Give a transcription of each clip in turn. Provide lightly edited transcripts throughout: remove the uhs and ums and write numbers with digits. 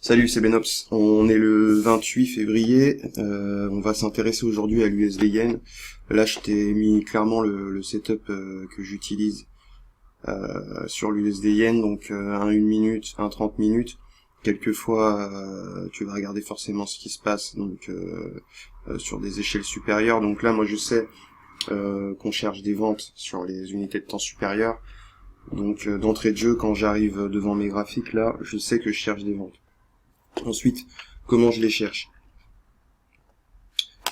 Salut, c'est Benops. On est le 28 février. On va s'intéresser aujourd'hui à l'USD Yen. Là, je t'ai mis clairement le setup que j'utilise sur l'USD Yen. Donc un 1 minute, un 30 minutes. Quelquefois, tu vas regarder forcément ce qui se passe donc sur des échelles supérieures. Donc là, moi, je sais qu'on cherche des ventes sur les unités de temps supérieures. Donc d'entrée de jeu, quand j'arrive devant mes graphiques, là, je sais que je cherche des ventes. Ensuite, comment je les cherche?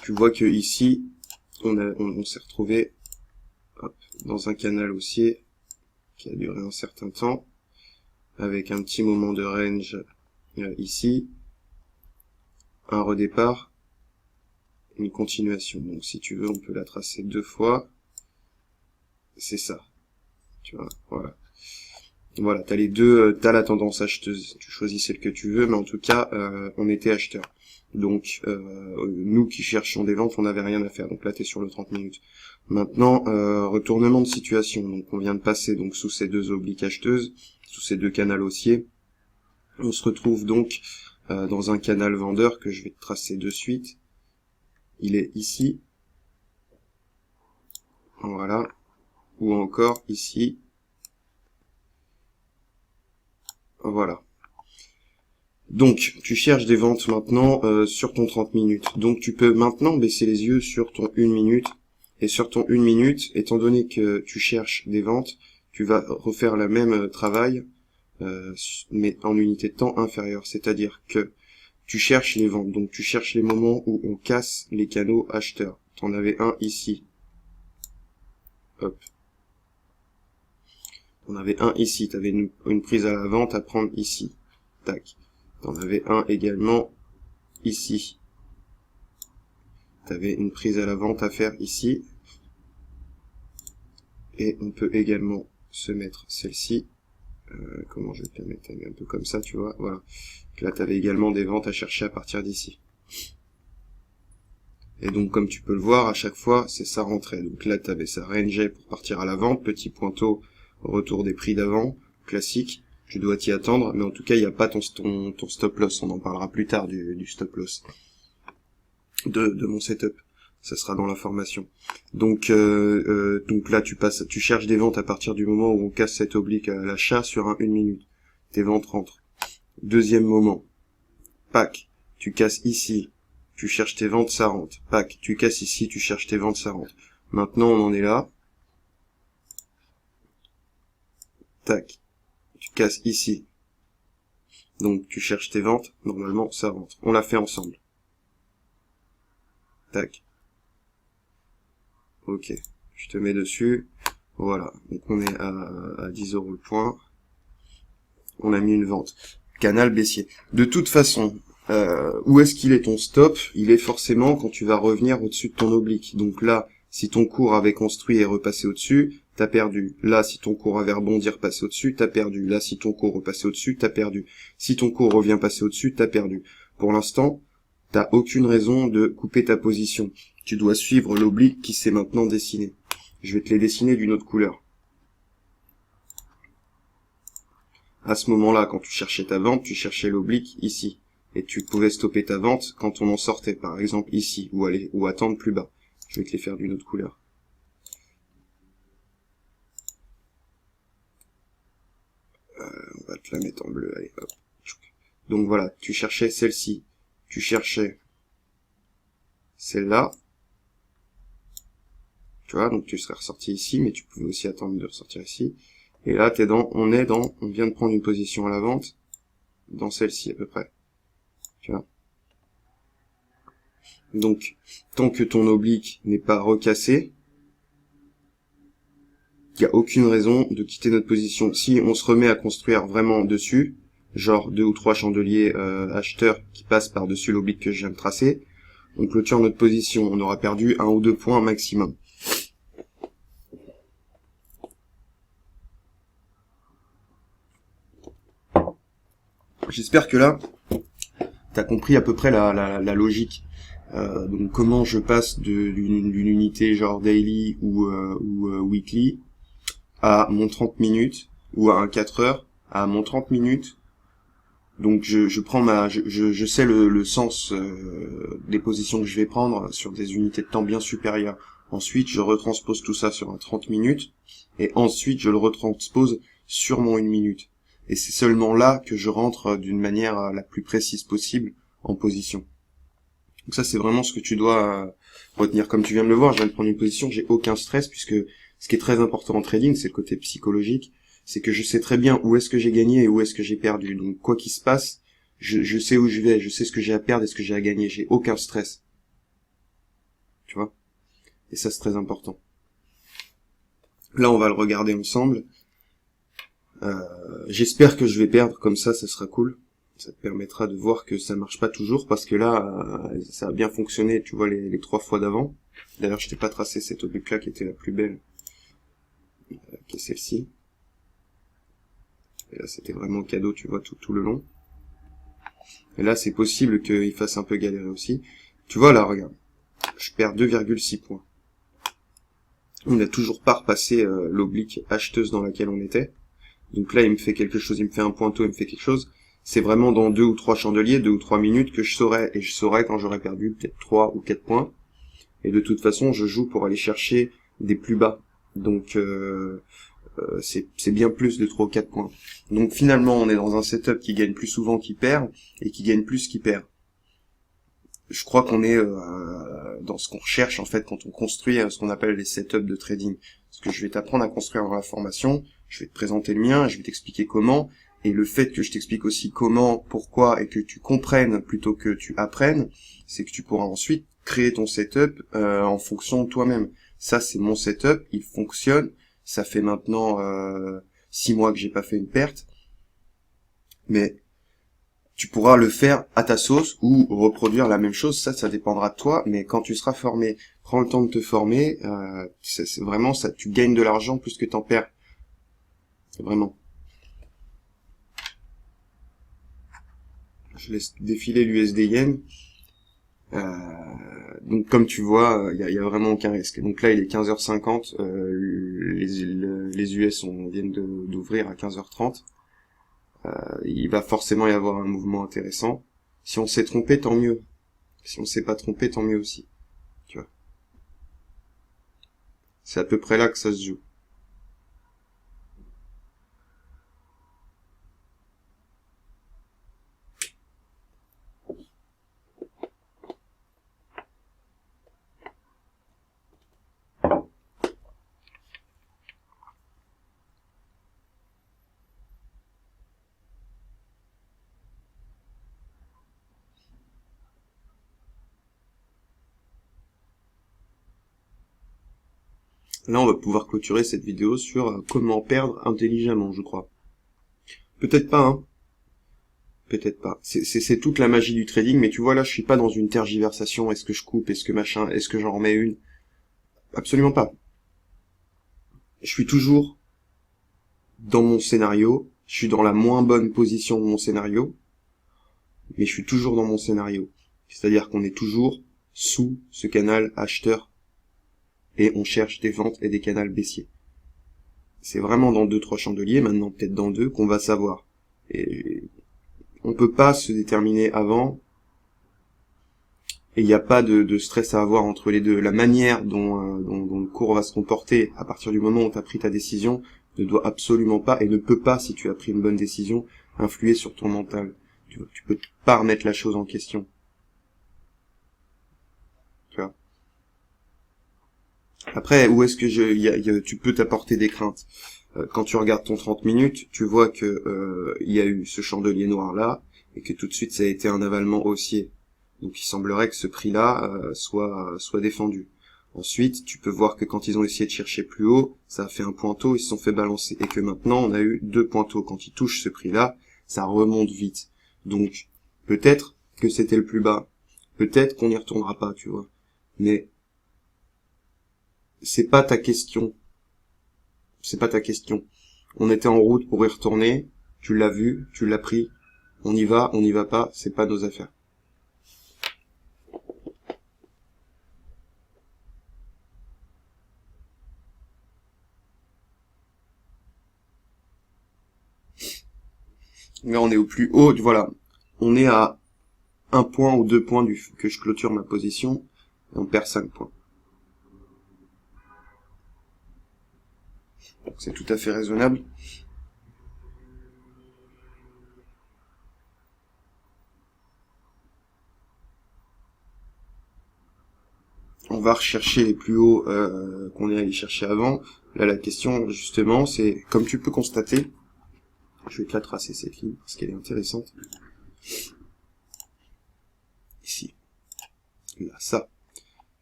Tu vois que ici, on s'est retrouvé dans un canal haussier qui a duré un certain temps, avec un petit moment de range ici, un redépart, une continuation. Donc si tu veux, on peut la tracer deux fois. C'est ça. Tu vois, voilà. Voilà, t'as les deux, t'as la tendance acheteuse, tu choisis celle que tu veux, mais en tout cas, on était acheteur. Donc, nous qui cherchions des ventes, on n'avait rien à faire. Donc là, t'es sur le 30 minutes. Maintenant, retournement de situation. Donc, on vient de passer donc sous ces deux obliques acheteuses, sous ces deux canaux haussiers. On se retrouve donc dans un canal vendeur que je vais te tracer de suite. Il est ici. Voilà. Ou encore ici. Voilà. Donc, tu cherches des ventes maintenant sur ton 30 minutes. Donc, tu peux maintenant baisser les yeux sur ton 1 minute. Et sur ton 1 minute, étant donné que tu cherches des ventes, tu vas refaire le même travail, mais en unité de temps inférieure. C'est-à-dire que tu cherches les ventes. Donc, tu cherches les moments où on casse les canaux acheteurs. Tu en avais un ici. Hop. On avait un ici. Tu avais une prise à la vente à prendre ici. Tac. T'en avais un également ici. T'avais une prise à la vente à faire ici. Et on peut également se mettre celle-ci. Comment je vais te la mettre un peu comme ça, tu vois. Voilà. Là, t'avais également des ventes à chercher à partir d'ici. Et donc, comme tu peux le voir, à chaque fois, c'est ça rentrait. Donc là, t'avais ça rangeait pour partir à la vente. Petit pointeau, retour des prix d'avant. Classique. Tu dois t'y attendre, mais en tout cas, il n'y a pas ton stop loss. On en parlera plus tard du stop loss de mon setup. Ça sera dans l'information. Donc là, tu cherches des ventes à partir du moment où on casse cette oblique à l'achat sur un 1 minute. Tes ventes rentrent. Deuxième moment. Pack. Tu casses ici. Tu cherches tes ventes, ça rentre. Pack. Tu casses ici, tu cherches tes ventes, ça rentre. Maintenant, on en est là. Tac. Tu casses ici. Donc, tu cherches tes ventes. Normalement, ça rentre. On l'a fait ensemble. Tac. Ok. Je te mets dessus. Voilà. Donc, on est à 10 € le point. On a mis une vente. Canal baissier. De toute façon, où est-ce qu'il est ton stop? Il est forcément quand tu vas revenir au-dessus de ton oblique. Donc là, si ton cours avait construit et repassé au-dessus, t'as perdu. Là, si ton cours avait rebondi, repassé au-dessus, t'as perdu. Là, si ton cours repassé au-dessus, t'as perdu. Si ton cours revient passer au-dessus, t'as perdu. Pour l'instant, t'as aucune raison de couper ta position. Tu dois suivre l'oblique qui s'est maintenant dessiné. Je vais te les dessiner d'une autre couleur. À ce moment-là, quand tu cherchais ta vente, tu cherchais l'oblique ici. Et tu pouvais stopper ta vente quand on en sortait, par exemple ici, ou attendre plus bas. Je vais te les faire d'une autre couleur. On va te la mettre en bleu, allez, hop. Donc voilà, tu cherchais celle-ci. Tu cherchais celle-là. Tu vois, donc tu serais ressorti ici, mais tu pouvais aussi attendre de ressortir ici. Et là, on vient de prendre une position à la vente, dans celle-ci à peu près. Tu vois. Donc, tant que ton oblique n'est pas recassé, il n'y a aucune raison de quitter notre position. Si on se remet à construire vraiment dessus, genre 2 ou 3 chandeliers acheteurs qui passent par-dessus l'oblique que je viens de tracer, on clôture notre position. On aura perdu 1 ou 2 points maximum. J'espère que là, t'as compris à peu près la logique. Donc comment je passe d'une unité genre daily ou weekly à mon 30 minutes, ou à un 4 heures, à mon 30 minutes, Donc je prends je sais le sens des positions que je vais prendre sur des unités de temps bien supérieures. Ensuite, je retranspose tout ça sur un 30 minutes, et ensuite je le retranspose sur mon 1 minute. Et c'est seulement là que je rentre d'une manière la plus précise possible en position. Donc ça, c'est vraiment ce que tu dois retenir. Comme tu viens de le voir, je viens de prendre une position, j'ai aucun stress, puisque ce qui est très important en trading, c'est le côté psychologique, c'est que je sais très bien où est-ce que j'ai gagné et où est-ce que j'ai perdu. Donc quoi qu'il se passe, je sais où je vais, je sais ce que j'ai à perdre et ce que j'ai à gagner. J'ai aucun stress. Tu vois? Et ça, c'est très important. Là, on va le regarder ensemble. J'espère que je vais perdre, comme ça sera cool. Ça te permettra de voir que ça marche pas toujours, parce que là, ça a bien fonctionné, tu vois, les 3 fois d'avant. D'ailleurs, je t'ai pas tracé cette autre-là qui était la plus belle, qui est celle-ci. Et là, c'était vraiment cadeau, tu vois, tout le long. Et là, c'est possible qu'il fasse un peu galérer aussi. Tu vois, là, regarde. Je perds 2,6 points. On n'a toujours pas repassé l'oblique acheteuse dans laquelle on était. Donc là, il me fait quelque chose, il me fait un pointeau, il me fait quelque chose. C'est vraiment dans 2 ou 3 chandeliers, 2 ou 3 minutes que je saurai. Et je saurai quand j'aurai perdu peut-être 3 ou 4 points. Et de toute façon, je joue pour aller chercher des plus bas. Donc c'est bien plus de 3 ou 4 points. Donc finalement, on est dans un setup qui gagne plus souvent qu'il perd, et qui gagne plus qu'il perd. Je crois qu'on est dans ce qu'on recherche en fait quand on construit ce qu'on appelle les setups de trading. Parce que je vais t'apprendre à construire dans la formation, je vais te présenter le mien, je vais t'expliquer comment, et le fait que je t'explique aussi comment, pourquoi, et que tu comprennes plutôt que tu apprennes, c'est que tu pourras ensuite créer ton setup en fonction de toi-même. Ça, c'est mon setup, il fonctionne, ça fait maintenant 6 mois que j'ai pas fait une perte, mais tu pourras le faire à ta sauce ou reproduire la même chose, ça dépendra de toi, mais quand tu seras formé, prends le temps de te former, c'est vraiment ça, tu gagnes de l'argent plus que t'en perds. Vraiment. Je laisse défiler l'USD Yen. Donc comme tu vois, il y a vraiment aucun risque. Donc là, il est 15h50, les US viennent d'ouvrir à 15h30. Il va forcément y avoir un mouvement intéressant. Si on s'est trompé, tant mieux. Si on s'est pas trompé, tant mieux aussi. Tu vois. C'est à peu près là que ça se joue. Là, on va pouvoir clôturer cette vidéo sur comment perdre intelligemment, je crois. Peut-être pas, hein. Peut-être pas. C'est toute la magie du trading, mais tu vois, là, je suis pas dans une tergiversation. Est-ce que je coupe? Est-ce que machin? Est-ce que j'en remets une? Absolument pas. Je suis toujours dans mon scénario. Je suis dans la moins bonne position de mon scénario, mais je suis toujours dans mon scénario. C'est-à-dire qu'on est toujours sous ce canal acheteur et on cherche des ventes et des canaux baissiers. C'est vraiment dans 2-3 chandeliers, maintenant peut-être dans 2, qu'on va savoir. Et on peut pas se déterminer avant, et il n'y a pas de stress à avoir entre les deux. La manière dont le cours va se comporter à partir du moment où tu as pris ta décision ne doit absolument pas, et ne peut pas, si tu as pris une bonne décision, influer sur ton mental. Tu peux pas remettre la chose en question. Tu vois. Après, où est-ce que tu peux t'apporter des craintes? Quand tu regardes ton 30 minutes, tu vois que il y a eu ce chandelier noir là, et que tout de suite ça a été un avalement haussier. Donc il semblerait que ce prix-là soit défendu. Ensuite, tu peux voir que quand ils ont essayé de chercher plus haut, ça a fait un pointeau, ils se sont fait balancer. Et que maintenant, on a eu 2 pointeaux. Quand ils touchent ce prix-là, ça remonte vite. Donc, peut-être que c'était le plus bas. Peut-être qu'on n'y retournera pas, tu vois. Mais c'est pas ta question. C'est pas ta question. On était en route pour y retourner. Tu l'as vu, tu l'as pris. On y va pas, c'est pas nos affaires. Là, on est au plus haut, voilà. On est à 1 point ou 2 points que je clôture ma position, et on perd 5 points. Donc c'est tout à fait raisonnable. On va rechercher les plus hauts qu'on est allé chercher avant. Là, la question, justement, c'est, comme tu peux constater, je vais te la tracer, cette ligne, parce qu'elle est intéressante. Ici. Là, ça.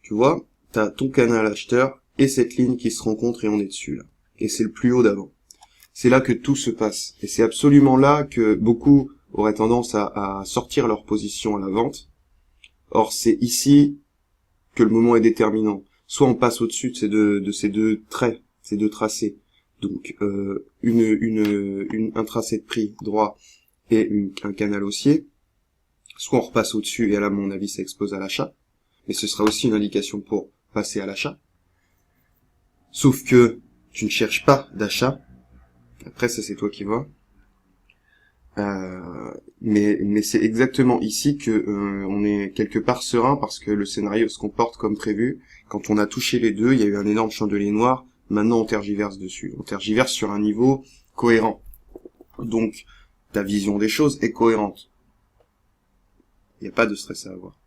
Tu vois, t'as ton canal acheteur et cette ligne qui se rencontrent et on est dessus, là. Et c'est le plus haut d'avant. C'est là que tout se passe. Et c'est absolument là que beaucoup auraient tendance à sortir leur position à la vente. Or, c'est ici que le moment est déterminant. Soit on passe au-dessus de ces deux traits, ces deux tracés. Donc, un tracé de prix droit et un canal haussier. Soit on repasse au-dessus et là, à mon avis, ça expose à l'achat. Mais ce sera aussi une indication pour passer à l'achat. Sauf que tu ne cherches pas d'achat. Après, ça, c'est toi qui vois. Mais c'est exactement ici que on est quelque part serein parce que le scénario se comporte comme prévu. Quand on a touché les deux, il y a eu un énorme chandelier noir. Maintenant, on tergiverse dessus. On tergiverse sur un niveau cohérent. Donc, ta vision des choses est cohérente. Il n'y a pas de stress à avoir.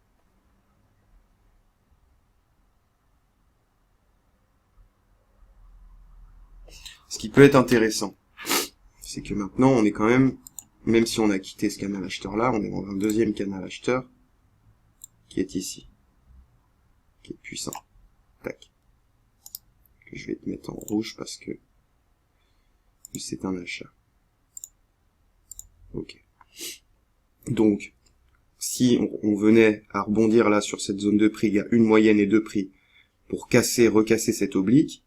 Ce qui peut être intéressant, c'est que maintenant, on est quand même si on a quitté ce canal acheteur-là, on est dans un deuxième canal acheteur qui est ici, qui est puissant. Tac. Que je vais te mettre en rouge parce que c'est un achat. Ok. Donc, si on venait à rebondir là sur cette zone de prix, il y a une moyenne et deux prix, pour recasser cette oblique,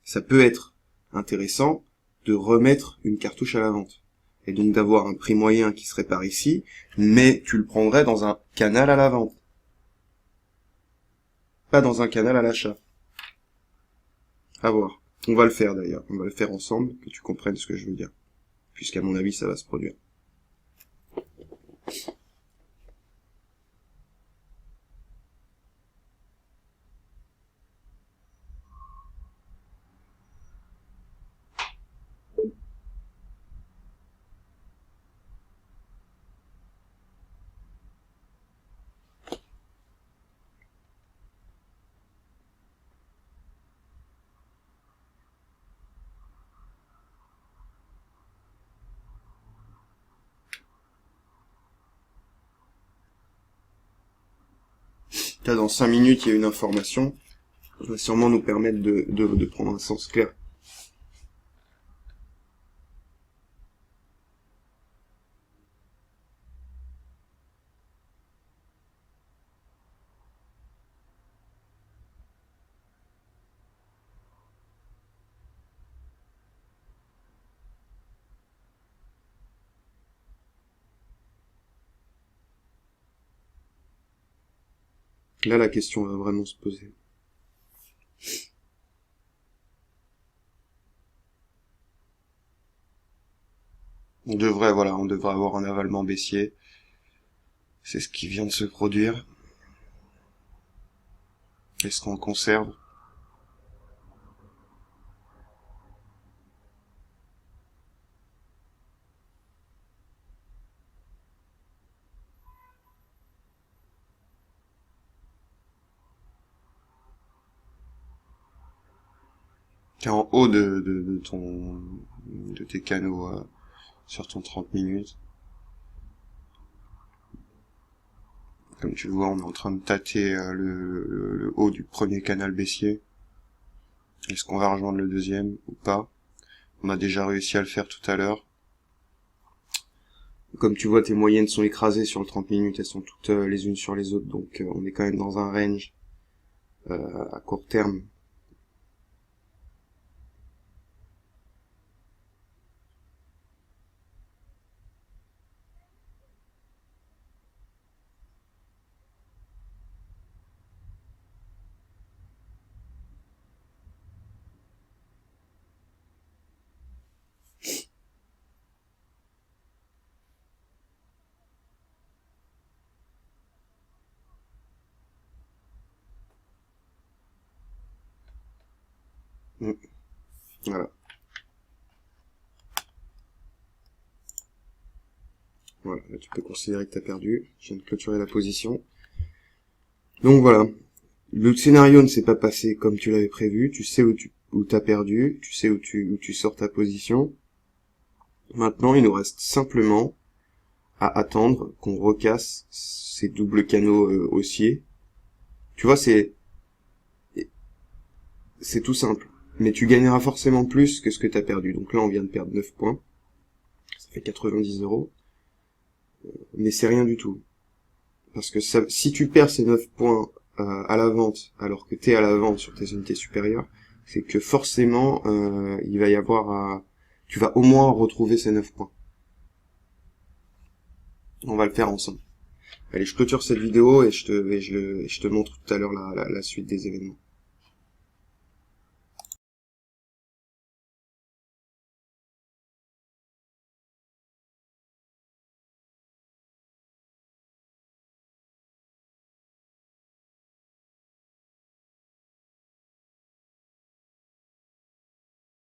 ça peut être intéressant de remettre une cartouche à la vente. Et donc d'avoir un prix moyen qui serait par ici, mais tu le prendrais dans un canal à la vente. Pas dans un canal à l'achat. À voir. On va le faire d'ailleurs. On va le faire ensemble, que tu comprennes ce que je veux dire. Puisqu'à mon avis, ça va se produire. Là, dans 5 minutes, il y a une information qui va sûrement nous permettre de prendre un sens clair. Là, la question va vraiment se poser. On devrait avoir un avalement baissier. C'est ce qui vient de se produire. Est-ce qu'on le conserve? T'es en haut de tes canaux sur ton 30 minutes. Comme tu le vois, on est en train de tâter le haut du premier canal baissier. Est-ce qu'on va rejoindre le deuxième ou pas? On a déjà réussi à le faire tout à l'heure. Comme tu vois, tes moyennes sont écrasées sur le 30 minutes, elles sont toutes les unes sur les autres, donc on est quand même dans un range à court terme. Voilà. Voilà, là, tu peux considérer que tu as perdu. Je viens de clôturer la position. Donc voilà. Le scénario ne s'est pas passé comme tu l'avais prévu. Tu sais où t'as perdu. Tu sais où tu sors ta position. Maintenant, il nous reste simplement à attendre qu'on recasse ces doubles canaux haussiers. Tu vois, c'est tout simple. Mais tu gagneras forcément plus que ce que tu as perdu. Donc là, on vient de perdre 9 points. Ça fait 90 €. Mais c'est rien du tout. Parce que ça, si tu perds ces 9 points à la vente, alors que tu es à la vente sur tes unités supérieures, c'est que forcément, il va y avoir tu vas au moins retrouver ces 9 points. On va le faire ensemble. Allez, je clôture cette vidéo et je te montre tout à l'heure la suite des événements.